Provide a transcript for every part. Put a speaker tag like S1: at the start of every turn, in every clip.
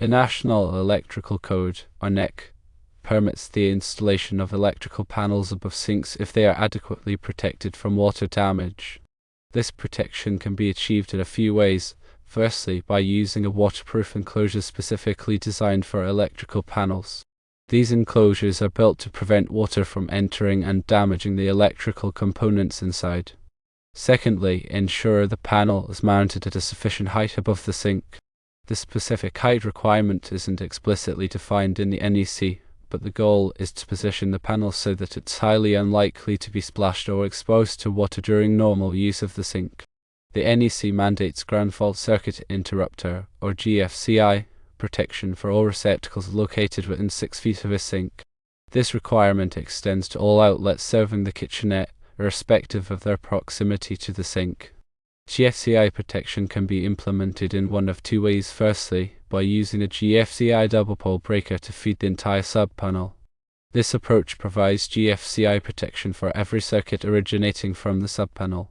S1: The National Electrical Code, or NEC, permits the installation of electrical panels above sinks if they are adequately protected from water damage. This protection can be achieved in a few ways. Firstly, by using a waterproof enclosure specifically designed for electrical panels. These enclosures are built to prevent water from entering and damaging the electrical components inside. Secondly, ensure the panel is mounted at a sufficient height above the sink. The specific height requirement isn't explicitly defined in the NEC, but the goal is to position the panel so that it's highly unlikely to be splashed or exposed to water during normal use of the sink. The NEC mandates ground fault circuit interrupter, or GFCI, protection for all receptacles located within 6 feet of a sink. This requirement extends to all outlets serving the kitchenette, irrespective of their proximity to the sink. GFCI protection can be implemented in one of two ways. Firstly, by using a GFCI double pole breaker to feed the entire subpanel. This approach provides GFCI protection for every circuit originating from the subpanel.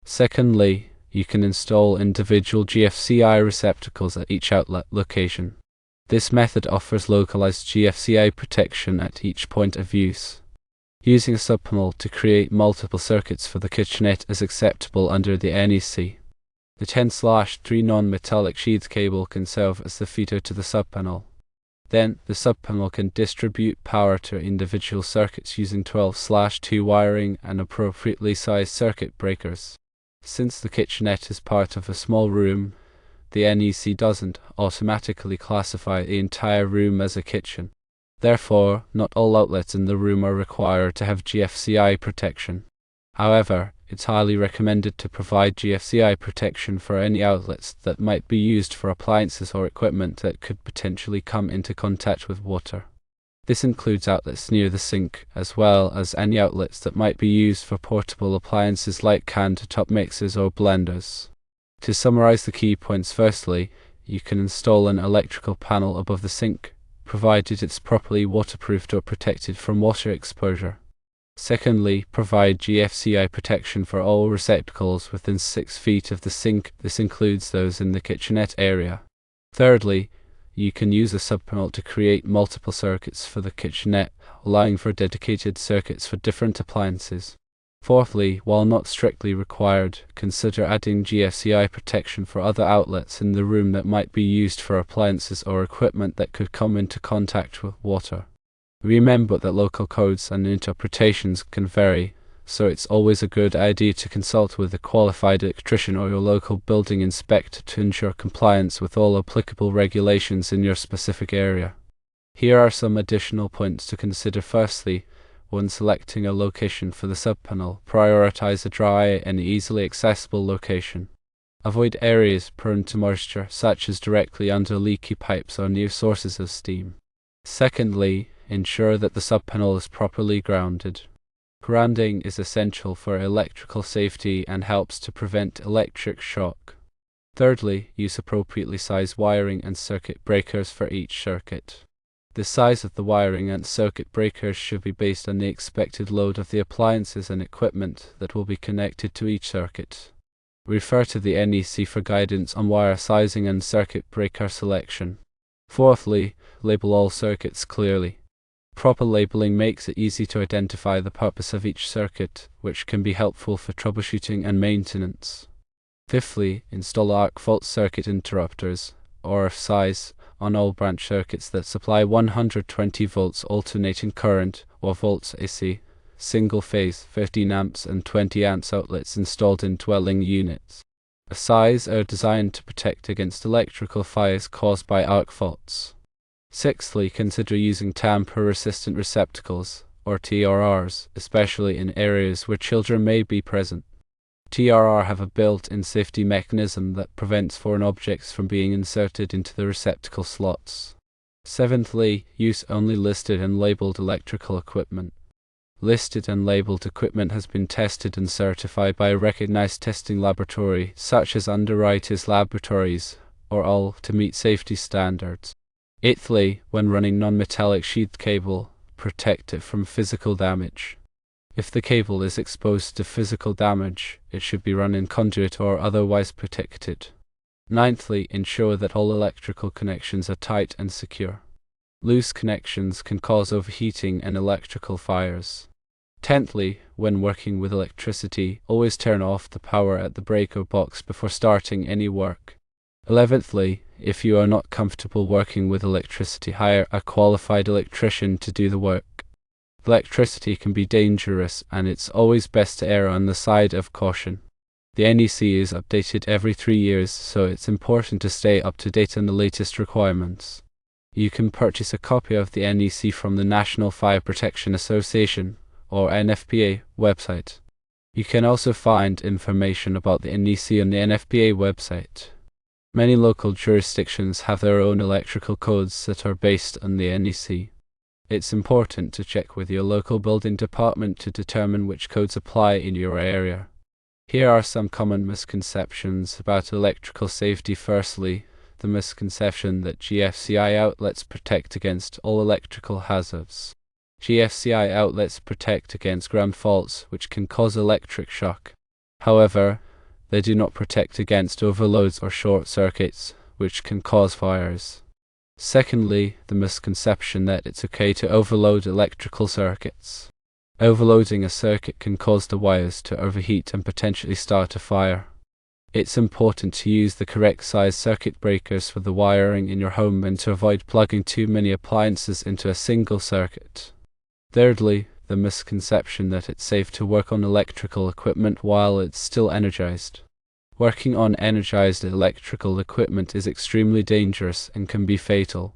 S1: Secondly, you can install individual GFCI receptacles at each outlet location. This method offers localized GFCI protection at each point of use. Using a subpanel to create multiple circuits for the kitchenette is acceptable under the NEC. The 10/3 non-metallic sheath cable can serve as the feeder to the subpanel. Then, the subpanel can distribute power to individual circuits using 12/2 wiring and appropriately sized circuit breakers. Since the kitchenette is part of a small room, the NEC doesn't automatically classify the entire room as a kitchen. Therefore, not all outlets in the room are required to have GFCI protection. However, it's highly recommended to provide GFCI protection for any outlets that might be used for appliances or equipment that could potentially come into contact with water. This includes outlets near the sink, as well as any outlets that might be used for portable appliances like countertop mixers or blenders. To summarize the key points, firstly, you can install an electrical panel above the sink, provided it's properly waterproofed or protected from water exposure. Secondly, provide GFCI protection for all receptacles within 6 feet of the sink. This includes those in the kitchenette area. Thirdly, you can use a subpanel to create multiple circuits for the kitchenette, allowing for dedicated circuits for different appliances. Fourthly, while not strictly required, consider adding GFCI protection for other outlets in the room that might be used for appliances or equipment that could come into contact with water. Remember that local codes and interpretations can vary, so it's always a good idea to consult with a qualified electrician or your local building inspector to ensure compliance with all applicable regulations in your specific area. Here are some additional points to consider. Firstly, when selecting a location for the subpanel, prioritize a dry and easily accessible location. Avoid areas prone to moisture, such as directly under leaky pipes or near sources of steam. Secondly, ensure that the subpanel is properly grounded. Grounding is essential for electrical safety and helps to prevent electric shock. Thirdly, use appropriately sized wiring and circuit breakers for each circuit. The size of the wiring and circuit breakers should be based on the expected load of the appliances and equipment that will be connected to each circuit. Refer to the NEC for guidance on wire sizing and circuit breaker selection. Fourthly, label all circuits clearly. Proper labeling makes it easy to identify the purpose of each circuit, which can be helpful for troubleshooting and maintenance. Fifthly, install arc fault circuit interrupters, or size, on all branch circuits that supply 120 volts alternating current, or volts AC, single phase 15 amps and 20 amps outlets installed in dwelling units. A size are designed to protect against electrical fires caused by arc faults. Sixthly, consider using tamper-resistant receptacles, or TRRs, especially in areas where children may be present. TRR have a built-in safety mechanism that prevents foreign objects from being inserted into the receptacle slots. Seventhly, use only listed and labeled electrical equipment. Listed and labeled equipment has been tested and certified by a recognized testing laboratory, such as Underwriters Laboratories, or all, to meet safety standards. Eighthly, when running non-metallic sheath cable, protect it from physical damage. If the cable is exposed to physical damage, it should be run in conduit or otherwise protected. Ninthly, ensure that all electrical connections are tight and secure. Loose connections can cause overheating and electrical fires. Tenthly, when working with electricity, always turn off the power at the breaker box before starting any work. 11thly, if you are not comfortable working with electricity, hire a qualified electrician to do the work. Electricity can be dangerous, and it's always best to err on the side of caution. The NEC is updated every 3 years, so it's important to stay up to date on the latest requirements. You can purchase a copy of the NEC from the National Fire Protection Association, or NFPA, website. You can also find information about the NEC on the NFPA website. Many local jurisdictions have their own electrical codes that are based on the NEC. It's important to check with your local building department to determine which codes apply in your area. Here are some common misconceptions about electrical safety. Firstly, the misconception that GFCI outlets protect against all electrical hazards. GFCI outlets protect against ground faults, which can cause electric shock. However, they do not protect against overloads or short circuits, which can cause fires. Secondly, the misconception that it's okay to overload electrical circuits. Overloading a circuit can cause the wires to overheat and potentially start a fire. It's important to use the correct size circuit breakers for the wiring in your home and to avoid plugging too many appliances into a single circuit. Thirdly, the misconception that it's safe to work on electrical equipment while it's still energized. Working on energized electrical equipment is extremely dangerous and can be fatal.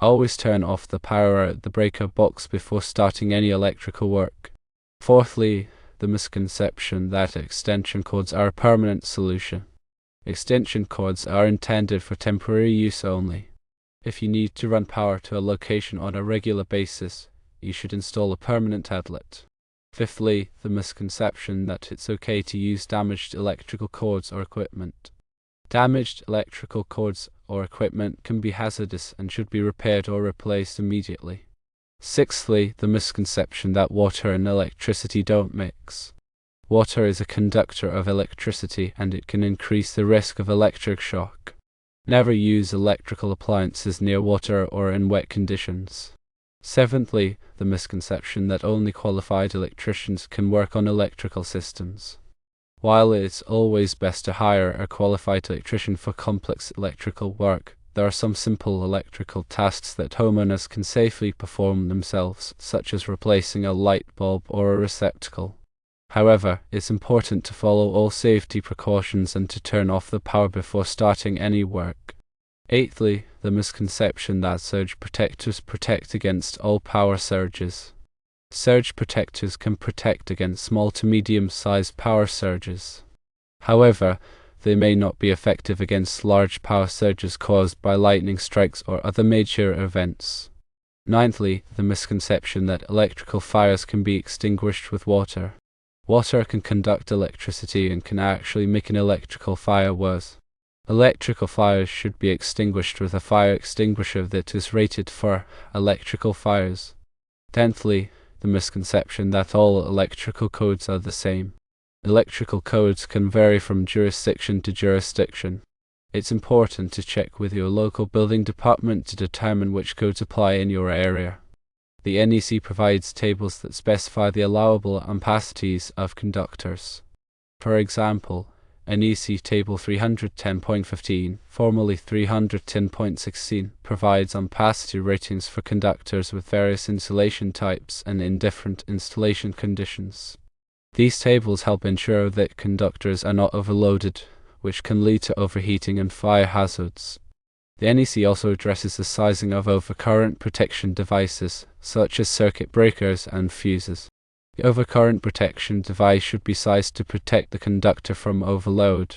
S1: Always turn off the power at the breaker box before starting any electrical work. Fourthly, the misconception that extension cords are a permanent solution. Extension cords are intended for temporary use only. If you need to run power to a location on a regular basis, you should install a permanent outlet. Fifthly, the misconception that it's okay to use damaged electrical cords or equipment. Damaged electrical cords or equipment can be hazardous and should be repaired or replaced immediately. Sixthly, the misconception that water and electricity don't mix. Water is a conductor of electricity, and it can increase the risk of electric shock. Never use electrical appliances near water or in wet conditions. Seventhly, the misconception that only qualified electricians can work on electrical systems. While it's always best to hire a qualified electrician for complex electrical work, there are some simple electrical tasks that homeowners can safely perform themselves, such as replacing a light bulb or a receptacle. However, it's important to follow all safety precautions and to turn off the power before starting any work. Eighthly, the misconception that surge protectors protect against all power surges. Surge protectors can protect against small to medium-sized power surges. However, they may not be effective against large power surges caused by lightning strikes or other major events. Ninthly, the misconception that electrical fires can be extinguished with water. Water can conduct electricity and can actually make an electrical fire worse. Electrical fires should be extinguished with a fire extinguisher that is rated for electrical fires. Tenthly, the misconception that all electrical codes are the same. Electrical codes can vary from jurisdiction to jurisdiction. It's important to check with your local building department to determine which codes apply in your area. The NEC provides tables that specify the allowable ampacities of conductors. For example, NEC Table 310.15, formerly 310.16, provides ampacity ratings for conductors with various insulation types and in different installation conditions. These tables help ensure that conductors are not overloaded, which can lead to overheating and fire hazards. The NEC also addresses the sizing of overcurrent protection devices, such as circuit breakers and fuses. The overcurrent protection device should be sized to protect the conductor from overload.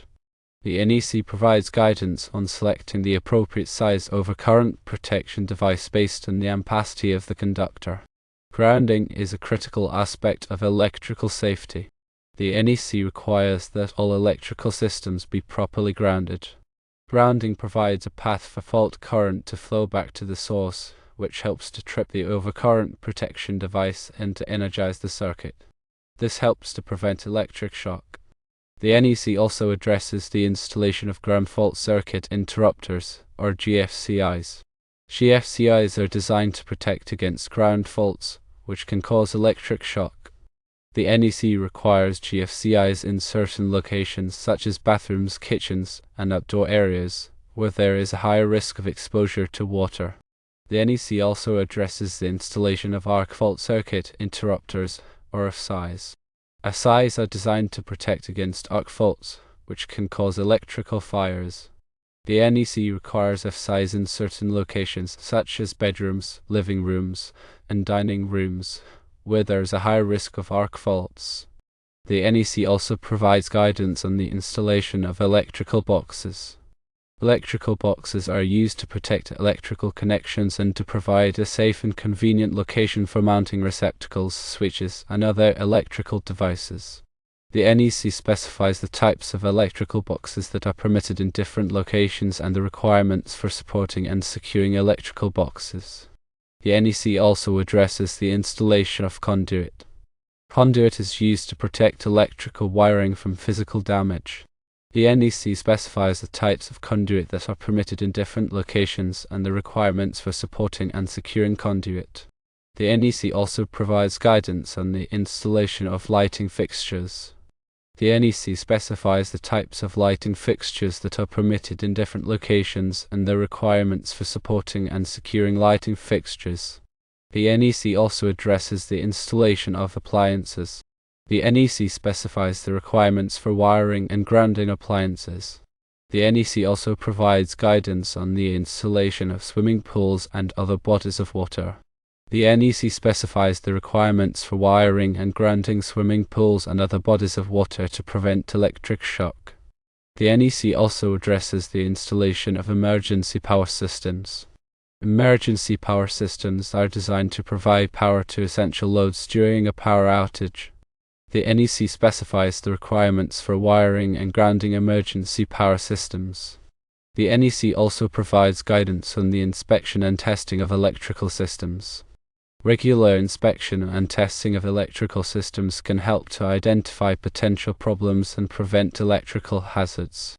S1: The NEC provides guidance on selecting the appropriate size overcurrent protection device based on the ampacity of the conductor. Grounding is a critical aspect of electrical safety. The NEC requires that all electrical systems be properly grounded. Grounding provides a path for fault current to flow back to the source, which helps to trip the overcurrent protection device and to energize the circuit. This helps to prevent electric shock. The NEC also addresses the installation of ground fault circuit interrupters, or GFCIs. GFCIs are designed to protect against ground faults, which can cause electric shock. The NEC requires GFCIs in certain locations such as bathrooms, kitchens, and outdoor areas, where there is a higher risk of exposure to water. The NEC also addresses the installation of arc fault circuit interrupters, or FSIs. FSIs are designed to protect against arc faults, which can cause electrical fires. The NEC requires FSIs in certain locations such as bedrooms, living rooms, and dining rooms, where there is a higher risk of arc faults. The NEC also provides guidance on the installation of electrical boxes. Electrical boxes are used to protect electrical connections and to provide a safe and convenient location for mounting receptacles, switches, and other electrical devices. The NEC specifies the types of electrical boxes that are permitted in different locations and the requirements for supporting and securing electrical boxes. The NEC also addresses the installation of conduit. Conduit is used to protect electrical wiring from physical damage. The NEC specifies the types of conduit that are permitted in different locations and the requirements for supporting and securing conduit. The NEC also provides guidance on the installation of lighting fixtures. The NEC specifies the types of lighting fixtures that are permitted in different locations and the requirements for supporting and securing lighting fixtures. The NEC also addresses the installation of appliances. The NEC specifies the requirements for wiring and grounding appliances. The NEC also provides guidance on the installation of swimming pools and other bodies of water. The NEC specifies the requirements for wiring and grounding swimming pools and other bodies of water to prevent electric shock. The NEC also addresses the installation of emergency power systems. Emergency power systems are designed to provide power to essential loads during a power outage. The NEC specifies the requirements for wiring and grounding emergency power systems. The NEC also provides guidance on the inspection and testing of electrical systems. Regular inspection and testing of electrical systems can help to identify potential problems and prevent electrical hazards.